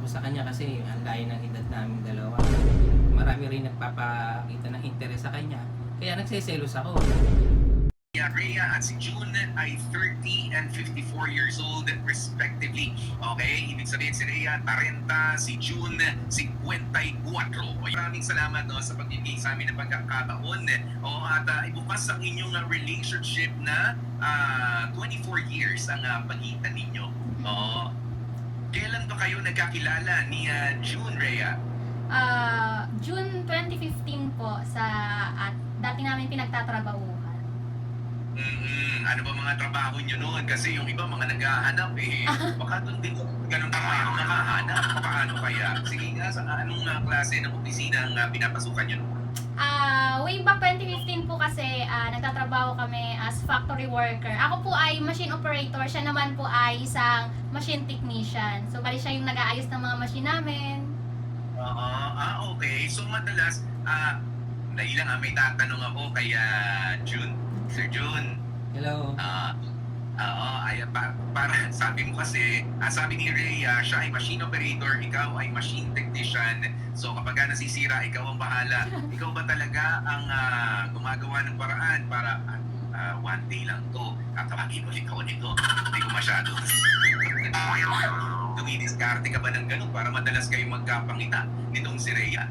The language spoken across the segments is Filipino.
sa kanya kasi ang layo ng edad namin dalawa. Marami rin nagpapakita ng interes sa kanya. Kaya nagseselos ako. Rhea at si June ay 30 and 54 years old respectively. Okay, ibig sabihin si Rhea 30, si June 54. Maraming salamat no, sa pagbibigay sa amin ng pagkakataon. At ibukas ang inyong relationship na 24 years ang pagitan ninyo. Kailan ba kayo nagkakilala ni June, Rhea? June 2015 po at dati namin pinagtatrabahuhan. Ano ba mga trabaho nyo noon? Kasi yung iba mga naghahanap baka doon din ganun pa kayo nakahanap. Paano kaya? Sige nga, sa anong klase ng opisina ang pinapasukan nyo noon? Way back 2015 po kasi nagtatrabaho kami as factory worker. Ako po ay machine operator, siya naman po ay isang machine technician. So bali siya yung nag-aayos ng mga machine namin. Okay. So madalas, may tatanong ako kay June. Sir June. Hello. Para sabi mo kasi, sabi ni Rhea, siya ay machine operator, ikaw ay machine technician. So kapag nasisira, ikaw ang bahala. Ikaw ba talaga ang gumagawa ng paraan para one day lang to, kakawagin ulit ako nito. Hindi ko masyado. Dumidiskarte ka ba ng ganun para madalas kayo magkapangita nitong si Rhea?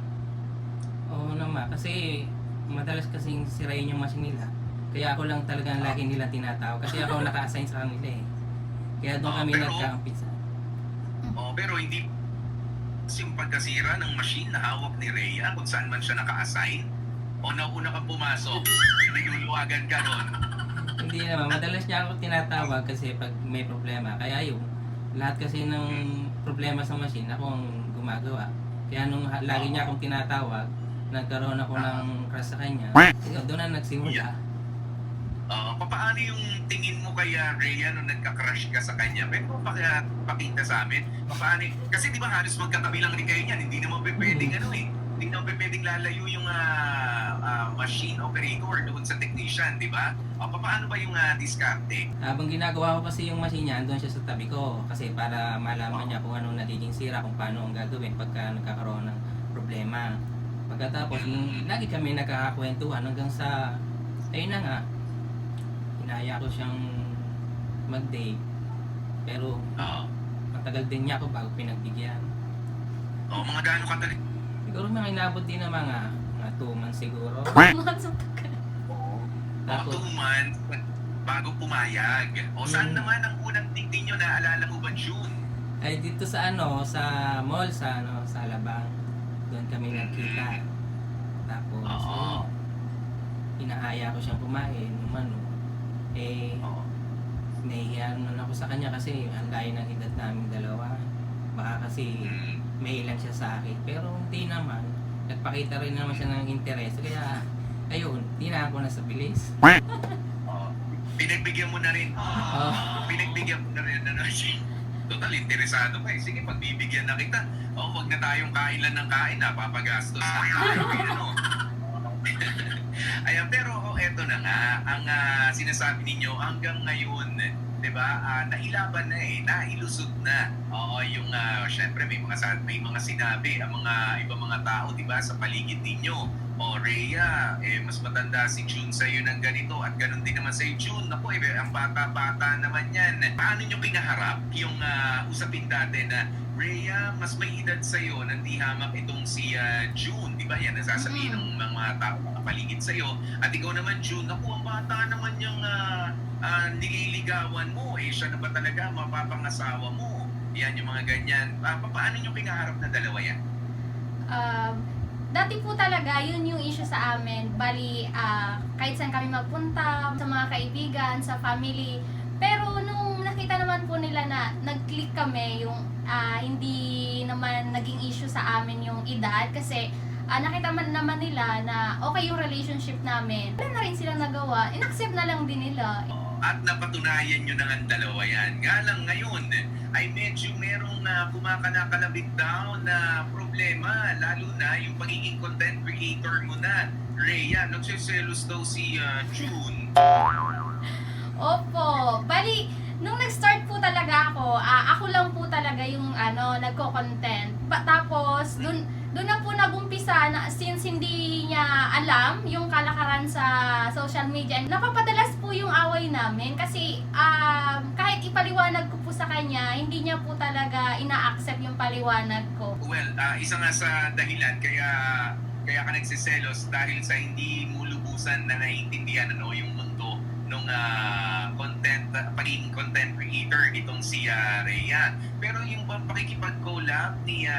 Oo naman, kasi madalas kasing sirayin yung machine nila. Kaya ako lang talaga ang lagi nila tinatawag. Kasi ako naka-assign sa kanila eh. Kaya doon kami nagkakampisa. Pero hindi yung pagkasira ng machine na hawak ni Rhea kung saan man siya naka-assign o nauna kang pumasok, niluluwagan ka ron. Hindi naman, madalas niya ako tinatawag kasi pag may problema. Kaya yun, lahat kasi ng problema sa machine, ako ang gumagawa. Kaya nung lagi niya akong tinatawag, nagkaroon ako ng crush sa kanya. Doon na nagsimula. Paano yung tingin mo kay Rhea nung nagka-crush ka sa kanya? Pwede mo pakita sa amin? Paano? Kasi di ba halos magkatabi lang rin kayo niyan. Hindi naman pwedeng hindi naman pwedeng lalayo yung machine operator doon sa technician, di ba? Paano ba yung diskarte? Habang ginagawa ko kasi yung machine niya, doon siya sa tabi ko. Kasi para malaman niya kung anong nagiging sira, kung paano ang gagawin pagka nagkakaroon ng problema. Pagkatapos, lagi kami nagkakakwentuhan hanggang sa, ayun na nga, inaya ko siyang mag-date. Pero, matagal din niya ako bago pinagbigyan. Mga gaano katagal? Siguro mga inabot din ng mga 2 months siguro. Tapos, 2 months bago pumayag. Saan naman ang unang tingin nyo? Naalala mo ba, June? Ay dito sa sa mall, sa Alabang. Doon kami nagkita. Tapos, inaaya ko siyang kumain, nahihiyan naman ako sa kanya kasi ang layo ng edad namin dalawa. Baka kasi may ilan siya sa akin. Pero hindi naman. Nagpakita rin naman siya ng interes. Kaya, ayun, hindi na ako nasa bilis. Pinagbigyan mo na rin. Pinagbigyan mo na rin. Total, interesado pa eh. Sige, pagbibigyan na kita. Huwag na tayong kain lang ng kain, papagastos na tayo. Ayan, pero eto na nga, ang sinasabi ninyo hanggang ngayon, di ba, nailaban na nailusot na. Yung syempre may mga sinabi ang mga ibang mga tao, di ba, sa paligid ninyo. Rhea, mas matanda si June sa'yo ng ganito at ganun din naman sa'yo, June. Naku, ang bata-bata naman yan. Paano nyo pinaharap yung usapin dati na Rhea, mas may edad sa'yo, nang hamak itong si June. Di ba yan, nasasabihin ng mga tao paligid sa'yo. At ikaw naman, June, naku, ang bata naman yung nililigawan mo. Siya na ba talaga mapapangasawa mo? Yan, yung mga ganyan. Paano nyo pinaharap na dalawa yan? Dati po talaga, yun yung issue sa amin. Bali, kahit saan kami magpunta, sa mga kaibigan, sa family. Pero nung nakita naman po nila na nag-click kami, yung hindi naman naging issue sa amin yung edad. Kasi nakita naman nila na okay yung relationship namin. Wala na rin silang nagawa, in-accept na lang din nila. At napatunayan nyo na ang dalawa yan. Nga lang ngayon, ay medyo merong kumakakalabit daw na problema, lalo na yung pagiging content creator mo na. Rhea, nagsiselos daw si June. Opo, bali, Nung nag-start po talaga ako lang po talaga yung nagko-content. Tapos doon na po nagumpisa na since hindi niya alam yung kalakaran sa social media. Napapadalas po yung away namin kasi kahit ipaliwanag ko po sa kanya, hindi niya po talaga ina-accept yung paliwanag ko. Well, isa nga sa dahilan kaya ka nagsiselos dahil sa hindi mo lubusan na naiintindihan yung mundo nung pagiging content creator itong si Rhea. Pero yung pakikipag-collab ni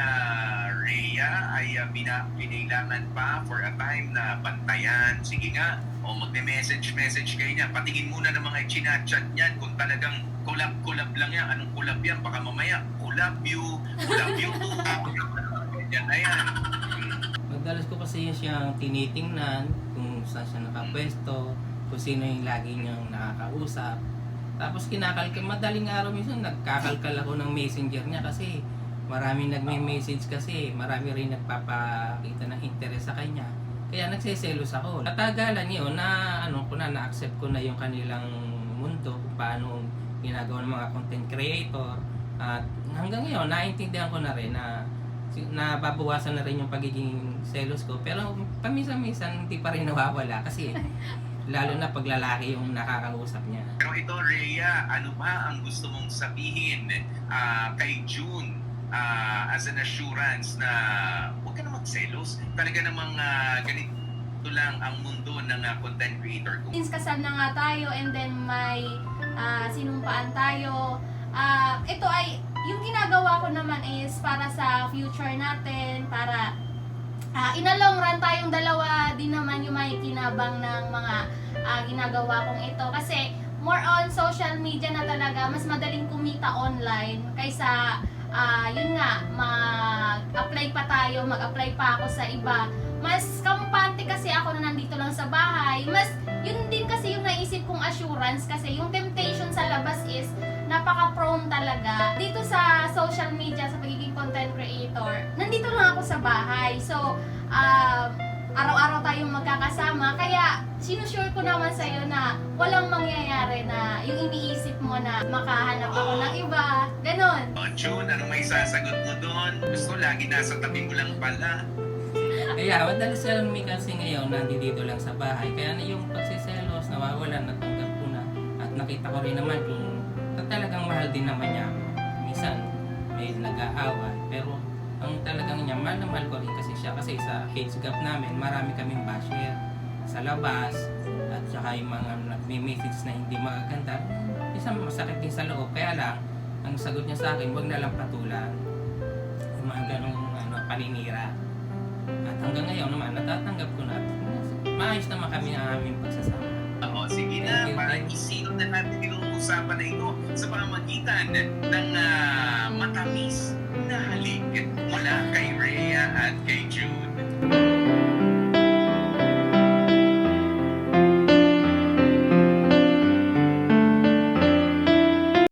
Rhea ay pinailangan pa for a time na bantayan. Sige nga, o magme-message kayo niya. Patingin muna ng mga chinachat niyan kung talagang collab lang yan. Anong collab yan? Baka mamaya, collab you too. Yan na yan. Madalas ko kasi siyang tinitingnan kung saan siya nakapwesto, kung sino yung lagi niyang nakakausap. Tapos madaling araw minsan nagkakalkal ako ng messenger niya kasi maraming nagme-message kasi marami rin nagpapakita ng interest sa kanya. Kaya nagseselos ako. Natagalan yun na na-accept ko na yung kanilang mundo, kung paano ginagawa ng mga content creator. At hanggang ngayon, naintindihan ko na rin na nababawasan na rin yung pagiging selos ko. Pero paminsan-minsan hindi pa rin nawawala kasi lalo na pag lalaki yung nakakausap niya. Pero ito, Rhea, ano ba ang gusto mong sabihin kay June as an assurance na huwag ka na magselos? Talaga namang ganito lang ang mundo ng content creator. Since kasal na nga tayo and then may sinumpaan tayo, ito ay, yung ginagawa ko naman is para sa future natin, para in a long run tayong dalawa din naman yung may kinabang ng mga ginagawa kong ito. Kasi more on social media na talaga, mas madaling kumita online kaysa yun nga, mag-apply pa ako sa iba. Mas kampante kasi ako na nandito lang sa bahay. Mas yun din kasi yung naisip kong assurance kasi yung temptation sa labas is napaka-prone talaga. Dito sa social media, sa pagiging content creator, nandito lang ako sa bahay. So, araw-araw tayong magkakasama. Kaya, sinusure ko naman sa'yo na walang mangyayari na yung iniisip mo na makahanap ako ng iba. Ganon. June, ano may sasagot mo doon? Gusto lagi nasa tabi mo lang pala. Kaya madalas lang kasi ngayon nandito lang sa bahay. Kaya na yung pagsiselos, nawawalan, natanggap ko na. At nakita ko rin naman kung talagang mahal din naman niya ako. Minsan may nag-aaway. Pero ang talagang niya, mahal na mahal ko rin kasi siya. Kasi sa age gap namin, marami kaming basher sa labas. At saka yung mga nagme-message na hindi magaganda. Minsan masakit din sa loob. Kaya lang, ang sagot niya sa akin, huwag na lang patulan. Yung mga ganong paninira. At hanggang ngayon naman, natatanggap ko na. Maayos naman kami ang aming pagsasama. Oo, sige na, para isilot na natin yung usapan na ito sa pamamagitan ng matamis na halik mula kay Rhea at kay June.